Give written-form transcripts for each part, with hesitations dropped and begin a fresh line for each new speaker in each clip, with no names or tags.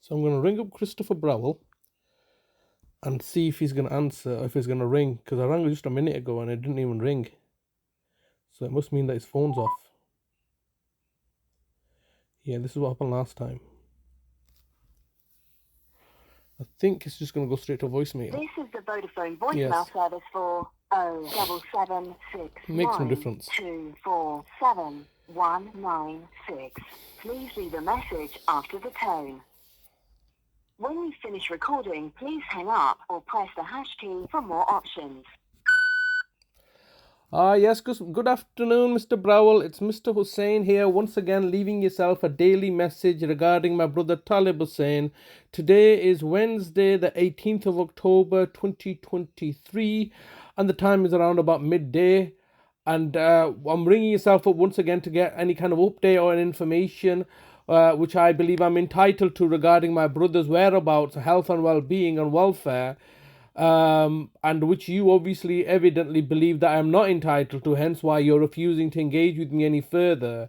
So I'm going to ring up Christopher Browell and see if he's going to answer or if he's going to ring, because I rang just a minute ago and it didn't even ring. So it must mean that his phone's off. Yeah, this is what happened last time. I think it's just going to go straight to voicemail.
This is the Vodafone voicemail service for 07769
Makes no difference.
247 196. Please leave a message after the tone. When you finish recording, please hang up or press the hash key for more options.
Yes, good afternoon, Mr. Browell. It's Mr. Hussain here, once again leaving yourself a daily message regarding my brother Talib Hussain. Today is Wednesday, the 18th of October, 2023, and the time is around about midday. And I'm ringing yourself up once again to get any kind of update or information which I believe I'm entitled to regarding my brother's whereabouts, health and well-being and welfare. And which you obviously evidently believe that I'm not entitled to, hence why you're refusing to engage with me any further.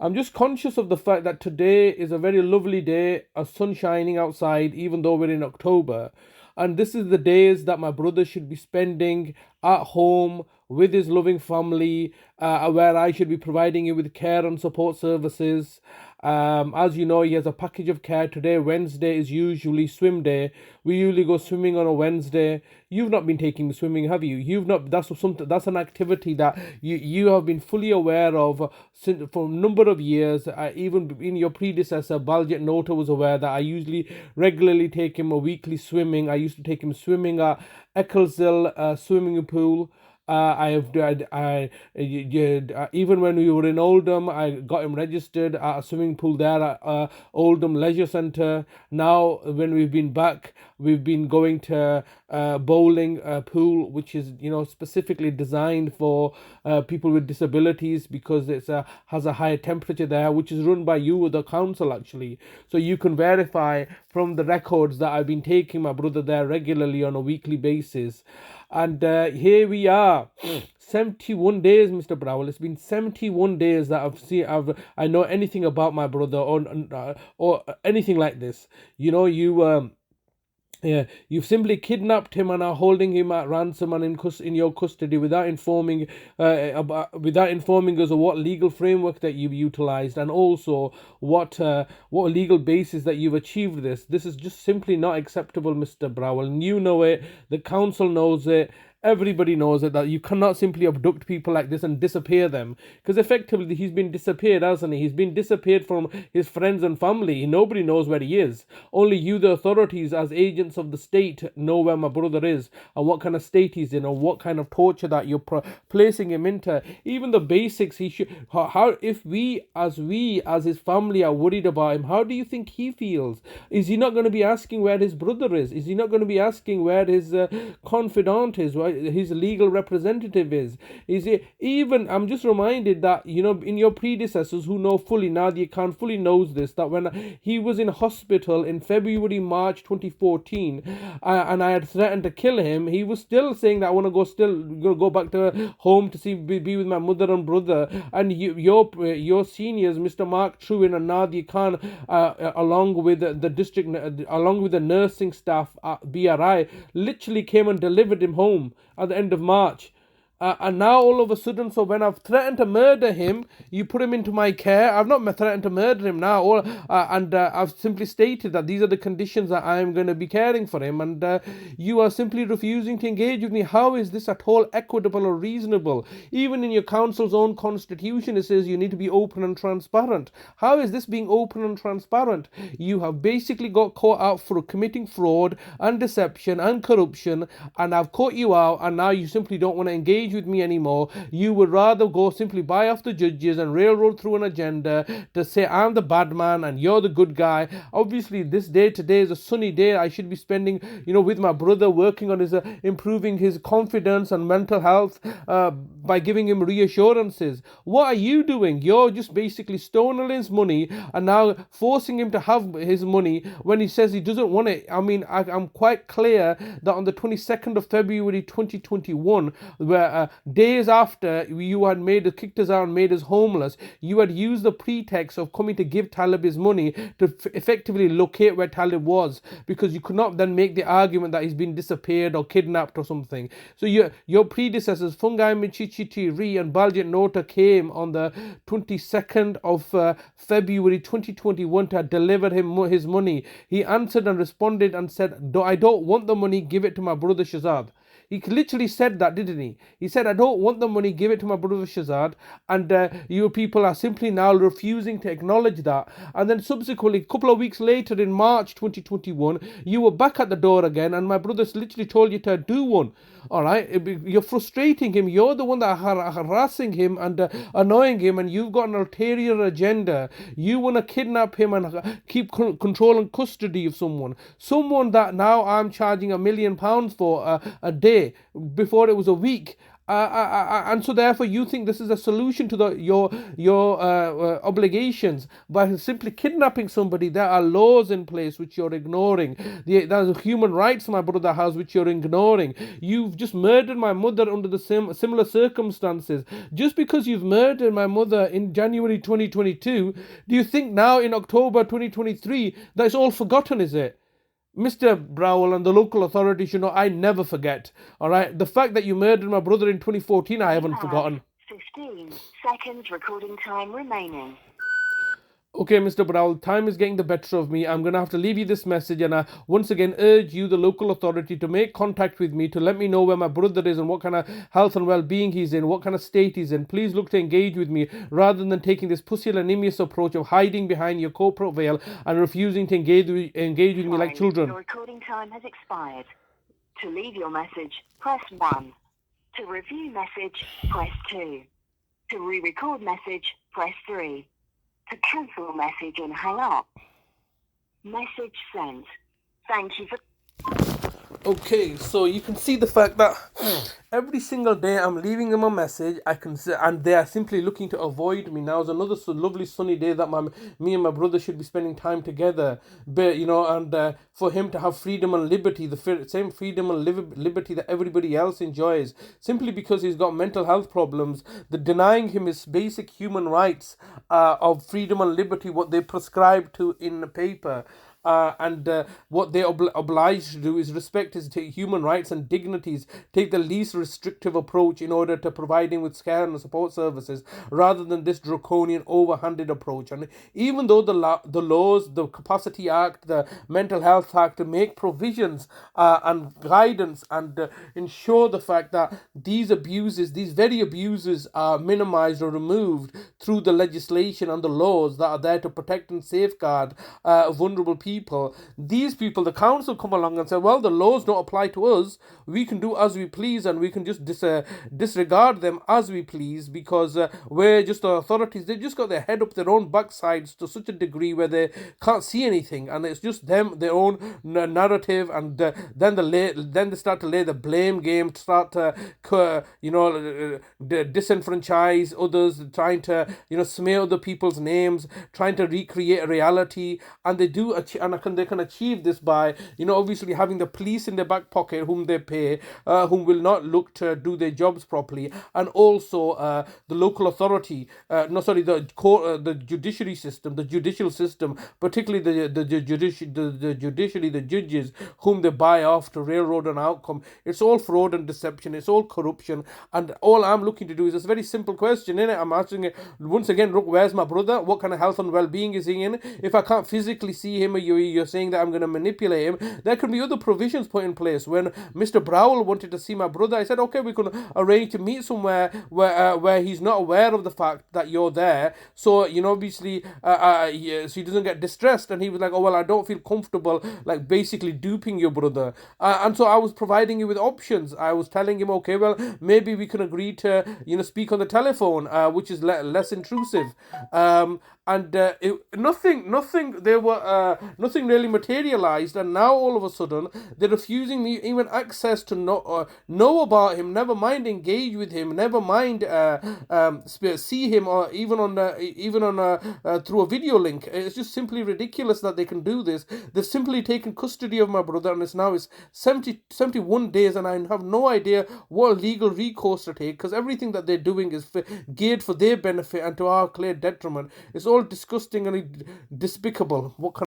I'm just conscious of the fact that today is a very lovely day, a sun shining outside, even though we're in October. And this is the days that my brother should be spending at home with his loving family, where I should be providing him with care and support services. As you know, he has a package of care. Today, Wednesday, is usually swim day. We usually go swimming on a Wednesday. You've not been taking me swimming, have you? You've not. That's something. That's an activity that you have been fully aware of since for a number of years. Even in your predecessor, Baljit Nota was aware that I usually regularly take him a weekly swimming. I used to take him swimming at Eccleshill swimming pool. Even when we were in Oldham, I got him registered at a swimming pool there at Oldham Leisure Centre. Now, when we've been back, we've been going to bowling pool, which is specifically designed for people with disabilities, because it has a higher temperature there, which is run by you, the council actually. So you can verify from the records that I've been taking my brother there regularly on a weekly basis. And here we are, 71 days, Mr. Browell. It's been 71 days that I know anything about my brother or anything like this. You've simply kidnapped him and are holding him at ransom and in your custody without informing us of what legal framework that you've utilized, and also what legal basis that you've achieved this. This is just simply not acceptable, Mr. Browell. And you know it. The council knows it. Everybody knows it, that you cannot simply abduct people like this and disappear them, because effectively he's been disappeared, hasn't he? He's been disappeared from his friends and family. Nobody knows where he is. Only you, the authorities, as agents of the state, know where my brother is and what kind of state he's in, or what kind of torture that you're placing him into. Even the basics, he should. How if we as his family are worried about him, how do you think he feels? Is he not going to be asking where his brother is? Is he not going to be asking where his confidant is? His legal representative is it? Even I'm just reminded that in your predecessors who know fully, Nadia Khan fully knows this, that when he was in hospital in March 2014 and I had threatened to kill him, he was still saying that I want to go back to home to be with my mother and brother. And your seniors, Mr. Mark Truin and Nadia Khan, along with the nursing staff at BRI, literally came and delivered him home at the end of March. And now all of a sudden, so when I've threatened to murder him, you put him into my care. I've not threatened to murder him now, and I've simply stated that these are the conditions that I am going to be caring for him, and you are simply refusing to engage with me. How is this at all equitable or reasonable? Even in your council's own constitution, it says you need to be open and transparent. How is this being open and transparent? You have basically got caught out for committing fraud and deception and corruption, and I've caught you out, and now you simply don't want to engage with me anymore. You would rather go simply buy off the judges and railroad through an agenda to say I'm the bad man and you're the good guy. Obviously, this day today is a sunny day. I should be spending, with my brother, working on his improving his confidence and mental health by giving him reassurances. What are you doing? You're just basically stoning his money and now forcing him to have his money when he says he doesn't want it. I mean, I'm quite clear that on the 22nd of February 2021, where days after you had kicked us out and made us homeless, you had used the pretext of coming to give Talib his money to effectively locate where Talib was, because you could not then make the argument that he's been disappeared or kidnapped or something. So your predecessors, Fungai Michichiti Ri and Baljit Nota, came on the 22nd of February 2021 to deliver him his money. He answered and responded and said, I don't want the money, give it to my brother Shazad. He literally said that, didn't he? He said, I don't want the money, give it to my brother Shazad. And you people are simply now refusing to acknowledge that. And then subsequently, a couple of weeks later in March 2021, you were back at the door again, and my brothers literally told you to do one. All right, you're frustrating him. You're the one that are harassing him and annoying him, and you've got an ulterior agenda. You want to kidnap him and keep control and custody of someone that now I'm charging £1 million for a day. Before it was a week. And so therefore you think this is a solution to your obligations by simply kidnapping somebody. There are laws in place which you're ignoring. There's human rights my brother has which you're ignoring. You've just murdered my mother under the similar circumstances. Just because you've murdered my mother in January 2022, do you think now in October 2023 that it's all forgotten, is it? Mr. Browell and the local authorities, I never forget. All right, the fact that you murdered my brother in 2014, I haven't forgotten.
15 seconds recording time remaining.
Okay, Mr. Browell, time is getting the better of me. I'm going to have to leave you this message, and I once again urge you, the local authority, to make contact with me to let me know where my brother is and what kind of health and well-being he's in, what kind of state he's in. Please look to engage with me rather than taking this pusillanimous approach of hiding behind your corporate veil and refusing to engage with me like children.
Your recording time has expired. To leave your message, press 1. To review message, press 2. To re-record message, press 3. To cancel message and hang up. Message sent. Thank you for...
Okay, so you can see the fact that every single day I'm leaving them a message. And they are simply looking to avoid me. Now is another lovely sunny day that me and my brother should be spending time together. But and for him to have freedom and liberty, the same freedom and liberty that everybody else enjoys, simply because he's got mental health problems, the denying him his basic human rights of freedom and liberty, what they prescribe to in the paper. And what they obliged to do is respect his human rights and dignities, take the least restrictive approach in order to providing with care and support services, rather than this draconian, overhanded approach. And even though the laws, the Capacity Act, the Mental Health Act make provisions and guidance and ensure the fact that these very abuses are minimized or removed through the legislation and the laws that are there to protect and safeguard vulnerable people. These people, the council, come along and say, well, the laws don't apply to us. We can do as we please, and we can just disregard them as we please, because we're just the authorities. They just got their head up their own backsides to such a degree where they can't see anything, and it's just them, their own narrative, and then they start to lay the blame game, to start to disenfranchise others, trying to smear other people's names, trying to recreate a reality, and they do they can achieve this by obviously having the police in their back pocket whom they pay, whom will not look to do their jobs properly, and also the local authority, the court, the judiciary system, the judicial system, particularly the judiciary, the judges whom they buy off to railroad an outcome. It's all fraud and deception. It's all corruption. And all I'm looking to do is this very simple question, innit? I'm asking it once again, look, where's my brother? What kind of health and well-being is he in? If I can't physically see him, or you're saying that I'm going to manipulate him, there could be other provisions put in place. When Mr. Browell wanted to see my brother, I said, okay, we can arrange to meet somewhere where he's not aware of the fact that you're there, so obviously so he doesn't get distressed. And he was like, oh well, I don't feel comfortable like basically duping your brother, and so I was providing you with options. I was telling him, okay, well, maybe we can agree to speak on the telephone, which is less intrusive, and nothing. They were nothing really materialized, and now all of a sudden they're refusing me even access to know about him. Never mind engage with him. Never mind see him, or even on through a video link. It's just simply ridiculous that they can do this. They've simply taken custody of my brother, and it's 71 days, and I have no idea what legal recourse to take, because everything that they're doing is geared for their benefit and to our clear detriment. It's all disgusting and despicable. What can